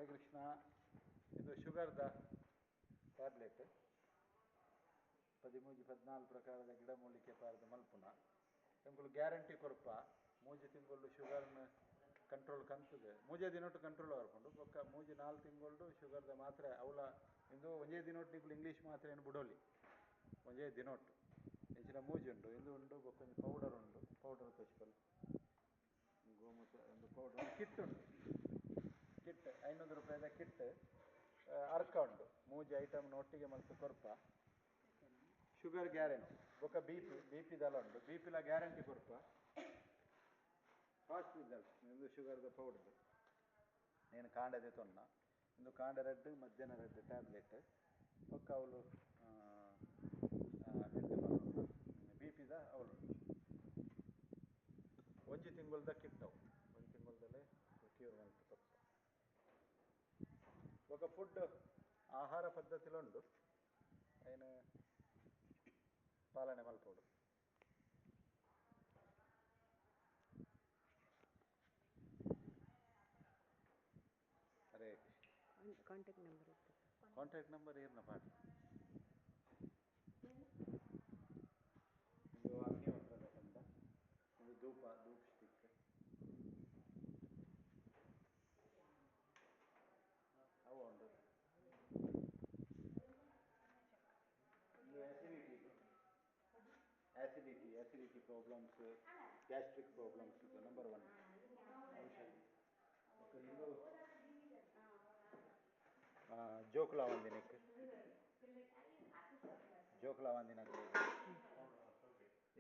ಹರೇ ಕೃಷ್ಣ. ಇದು ಶುಗರ್ದ ಟ್ಯಾಬ್ಲೆಟ್ 13-14 ಪ್ರಕಾರದ ಗಿಡಮೂಲಿಕೆ ಪಾರದ ಮಲ್ಪುನ ಎಂಬುದು ಗ್ಯಾರಂಟಿ ಕೊರಪ. ಮೂಜಿ ತಿಂಗಳು ಶುಗರ್ನ ಕಂಟ್ರೋಲ್ ಕಂತದೆ. ಮೂಜೆ ದಿನೊಟ್ಟು ಕಂಟ್ರೋಲ್ ಬರ್ಕೊಂಡು ಬೊಕ್ಕ ಮೂಜಿ 4 ತಿಂಗಳು ಶುಗರ್ದ ಮಾತ್ರೆ ಅವಳ ಇಂದು ಒಂಜೇ ದಿನೊಟ್ಟು ನಿಕ್ಕಲು ಇಂಗ್ಲೀಷ್ ಮಾತ್ರೆ ಏನು ಬಿಡೋಲಿ. ಒಂಜೇ ದಿನೊಟ್ಟು ಹೆಚ್ಚಿನ ಮೂಜಿ ಉಂಡು ಇಂದು ಉಂಡು ಬೊಕ್ಕೊಂದು ಪೌಡರ್ ಉಂಡು. ಪೌಡರ್ ತೆಚ್ಕೊಂಡು ಗೋಮೂತ್ರ ಒಂದು ಪೌಡರ್ ಕಿಟ್ ಉಂಡು. ಕಿಟ್ 500 ರೂಪಾಯಿದ ಕಿಟ್ ಅರ್ಕ ಉಂಡು. ಮೂಜಿ ಐಟಮ್ನ ಒಟ್ಟಿಗೆ ಮಲ್ತು ಕೊರಪ ಶುಗರ್ ಗ್ಯಾರಂಟಿ. ಬೊಕ್ಕ ಬಿ ಪಿ ದಲ ಉಂಡು. ಬಿ ಪಿಲ ಗ್ಯಾರಂಟಿ ಕೊರಪ ಫಾಸ್ಟ್ ರಿಸಲ್ಟ್. ಇಂದು ಶುಗರ್ದ ಪೌಡರ್ నేను ಕಾಂಡದೆ ತೊನ್ನ ಇಂದು ಕಾಂಡ ರೆಡ್ ಮಧ್ಯಾಹ್ನ ರೆಡ್ ಟ್ಯಾಬ್ಲೆಟ್ ಬೊಕ್ಕ ಅವಳು ಮೆಂತೆ ಬಿ ಪಿದ ಅವಳು ಒಂಜಿ ತಿಂಗಳದ ಕಿಟ್ ಅವು. ಒಂದು ತಿಂಗಳದಲ್ಲೇ ಕ್ಯೂರ್ ಮಾಡ್ತು ಕೊರಪ. ఒక ఫుడ్ ఆహార పద్ధతిలో ఉండు ఆయన పాలನೆ మల్ಪೋಡು. ಅರೆ ಕಾಂಟ್ಯಾಕ್ಟ್ ನಂಬರ್ ಏರ್ನ ಪಾಠ ಇದು ಅಗ್ನಿಹೋತ್ರದ ಕಂಡ ಒಂದು ಧೂಪ ಸ್ಟಿಕ್ ಅವು ಉಂಡು. acidity problems, gastric problems number 1 ಔಷಧಿ. ಇದು ಜೋಕ್ಲಾ ಒಂದಿನಕ್ಕೆ ಜೋಕ್ಲಾ ಒಂದಿನಕ್ಕೆ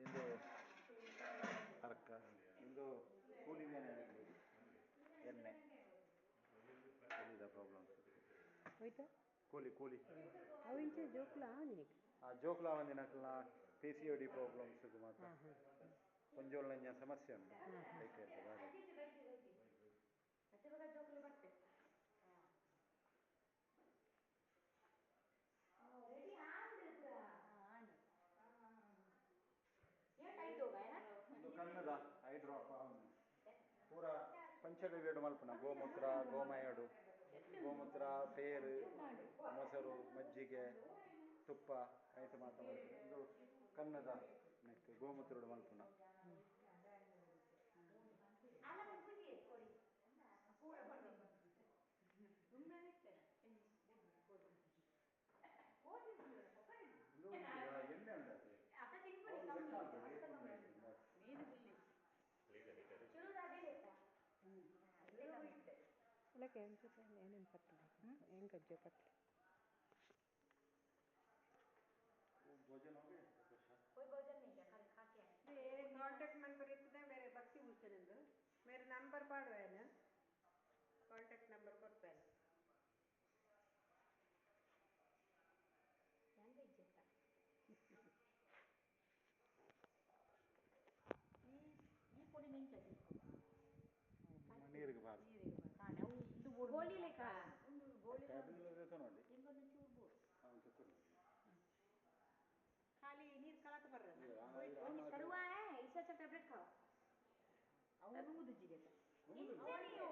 ಇದು ಅರ್ಕ ಇದು ಕೂಲಿ ಮೇಲೆ ಎಣ್ಣೆ ಕೂಲಿದ ಪ್ರಾಬ್ಲಮ್ಸ್ ಕೂಲಿ ಜೋಕ್ಲಾ ಒಂದಿನಕ್ಲ PCOD ಪ್ರಾಬ್ಲಮ್ಸ್ ಮಾತ್ರ ಕೊಂಜೋಳ ಸಮಸ್ಯೆ ಉಂಟು. ಕನ್ನದ ಐ ಡ್ರಾಪ್ ಪೂರ ಪಂಚಗವ್ಯಡು ಮಲ್ಪನ ಗೋಮೂತ್ರ ಗೋಮಯಡು ಗೋಮೂತ್ರ ಪೇರು ಮೊಸರು ಮಜ್ಜಿಗೆ ತುಪ್ಪ ಐತ ಮಾತ್ರ ಇದು ಕನ್ನದ ನೆಕ್ ಗೋಮೂತ್ರೋಡು ಮಲ್ಪುನ. भोजन हो गए? कोई भोजन नहीं है, खाली खा के आए। ये कांटेक्ट नंबर इतने मेरे भक्ति भूषण है मेरे नंबर पाड़ो है ना कांटेक्ट नंबर ಕೊಡ್ತಾ ಇಲ್ಲ ಲ್ಯಾಂಗ್ವೇಜ್ ಇಲ್ಲ ಈ ಪೊಡಿ ನಿಂತ ತಿಳ್ಕೊ ನೀರಿಗೆ ಬಾರ ಕಾಣೆ ಅವು ಇದು ಗೋಲಿ ಲೆಕ್ಕ ಒಂದು ಗೋಲಿ ಟ್ಯಾಬ್ಲೆಟ್ ನೋಡಿ ಇಂಗೊಂದು ಚೂರು ಬೋಡು ಅವನು ತಕೊಂಡು खाली नीर कलात पर रहा कड़वा है इससे अच्छा टैबलेट खाओ और नुंगु दीजिए इनसे नहीं हो